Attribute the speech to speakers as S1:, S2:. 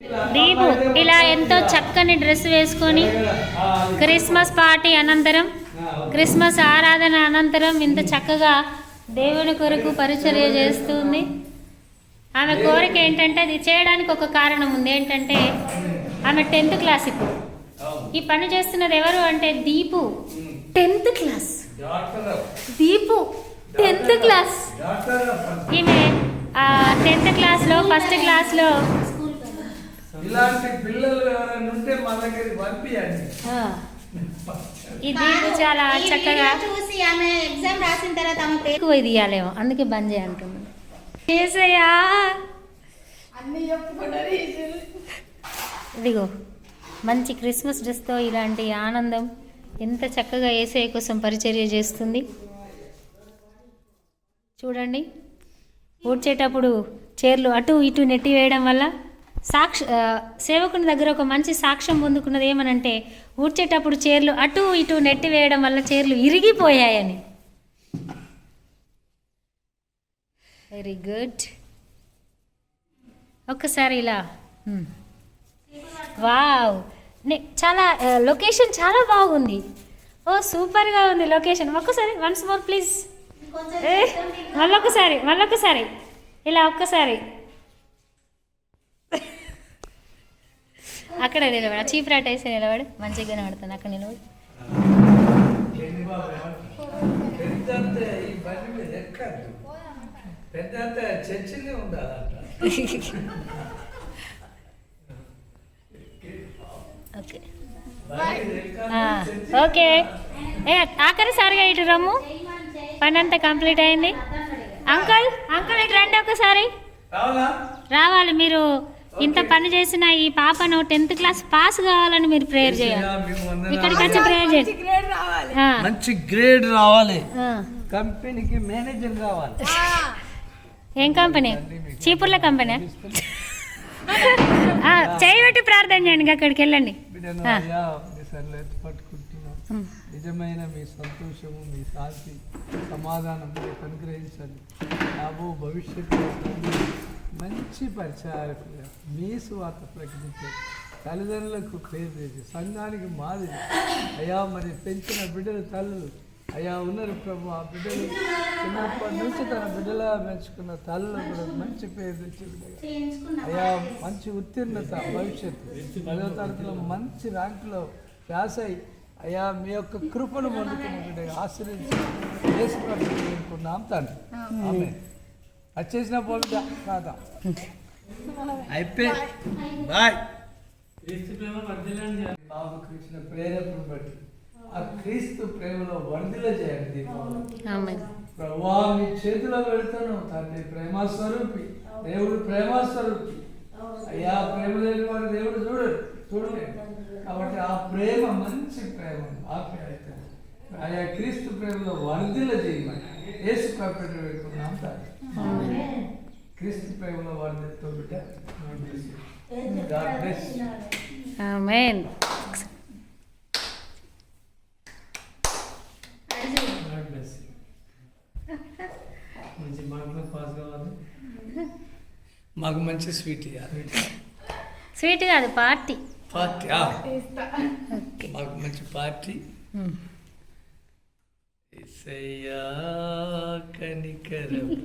S1: దీపు ఇలా ఎంతో చక్కని డ్రెస్ వేసుకొని క్రిస్మస్ పార్టీ అనంతరం క్రిస్మస్ ఆరాధన అనంతరం ఇంత చక్కగా దేవుని కొరకు పరిచర్య చేస్తుంది. ఆమె కోరిక ఏంటంటే అది చేయడానికి ఒక కారణం ఉంది. ఏంటంటే ఆమె 10th క్లాస్. ఇప్పుడు ఈ పని చేస్తున్నది ఎవరు అంటే Deepu 10th class. Deepu 10th class. ఈమె 10th క్లాస్లో ఫస్ట్ క్లాస్లో
S2: ఇలాంటి పిల్లలు ఎవరైనా ఉంటే మా దగ్గరికి పంపియండి.
S1: ఈ దీపు చాలా చక్కగా
S3: చూసి ఆమె ఎగ్జామ్ రాసిన తర్వాత ఆమె
S1: ఎక్కువ ఇది ఇవ్వాలేమో, అందుకే బంద్ చేయంటున్నాను. ఇదిగో మంచి క్రిస్మస్ డ్రెస్తో ఇలాంటి ఆనందం ఎంత చక్కగా యేసయ్య కోసం పరిచర్య చేస్తుంది చూడండి. ఊడ్చేటప్పుడు చీరలు అటు ఇటు నెట్టి వేయడం వల్ల సేవకుని దగ్గర ఒక మంచి సాక్ష్యం పొందుకున్నది. ఏమనంటే ఊడ్చేటప్పుడు చీరలు అటు ఇటు నెట్టి వేయడం వల్ల చీరలు ఇరిగిపోయాయని. Very good. ఒక్కసారి ఇలా వావ్, చాలా లొకేషన్ చాలా బాగుంది. ఓ సూపర్గా ఉంది లొకేషన్. ఒక్కసారి వన్స్ మోర్ ప్లీజ్. మళ్ళొకసారి ఇలా ఒక్కసారి అక్కడ నిలబడు. చీప్ రాట్ వేసి నిలబడు, మంచిగా కనబడుతుంది. అక్కడ నిలబడు. Okay okay. ఆఖరిసారిగా ఇటు రమ్ము. పని అంతా కంప్లీట్ అయింది. అంకుల్ ఇటు రండి ఒకసారి. రావాలి. మీరు ఇంత పని చేసిన ఈ పాపను 10th క్లాస్ పాస్ కావాలని మీరు ప్రేయర్ చేయాలి. ఇక్కడికి వచ్చి ప్రేయర్ చేయండి.
S2: మంచి గ్రేడ్ రావాలి. కంపెనీకి మేనేజర్ కావాలి.
S1: ఏం కంపెనీ? చీపుర్ల కంపెనీ. చేయబెట్టి ప్రార్థన చేయండి. అక్కడికి వెళ్ళండి.
S2: నిజమైన మీ సంతోషము, మీ శాంతి, సమాధానం అనుగ్రహించండి. రాబో భవిష్యత్తులో మంచి పరిచయాలు మీ సువార్త ప్రకటించే తల్లిదండ్రులకు పేరు తెచ్చి సంఘానికి మాదిరి అయా మరి పెంచిన బిడ్డల తల్లులు అయా ఉన్నారు ప్రభు. ఆ బిడ్డలు చిన్నప్పటి నుంచి తన బిడ్డలా పెంచుకున్న తల్లులు కూడా మంచి పేరు తెచ్చి అయా మంచి ఉత్తీర్ణత, భవిష్యత్తు 10వ తరగతిలో మంచి ర్యాంకులో పాస్ అయ్యి అయ్యా మీ యొక్క కృపను పొందుకున్న ఆశ్రయించి వేసుకున్నాం తండ్రి. ఆమె వచ్చేసిన పోలిక కాదా అయిపోయి బాయ్. బాబు కృష్ణ ప్రేరేపణ బట్టి ఆ క్రీస్తు ప్రేమలో వర్ధిల చేయండి. ప్రభా మీ చేతిలో పెడతాను తండ్రి. ప్రేమస్వరూపి దేవుడు, ప్రేమస్వరూపి అయ్యా. ప్రేమ లేని వాడు దేవుడు చూడలేదు. కాబట్టి ఆ ప్రేమ మంచి ప్రేమ ఆప్యాయత ఆయా క్రీస్తు ప్రేమలో వర్ధిల చేయమని యేసు కాపేట పెట్టుకున్నాం తండ్రి. క్రీస్తు ప్రేమలో వర్ధితో బిడ్డ.
S1: ఆమేన్.
S2: మంచి మార్కులు పాస్ కావాలి. మాకు మంచి స్వీట్ ఇవ్వాలి.
S1: స్వీట్ కాదు, పార్టీ.
S2: మాకు మంచి పార్టీ. యేసయ్యా కనికరము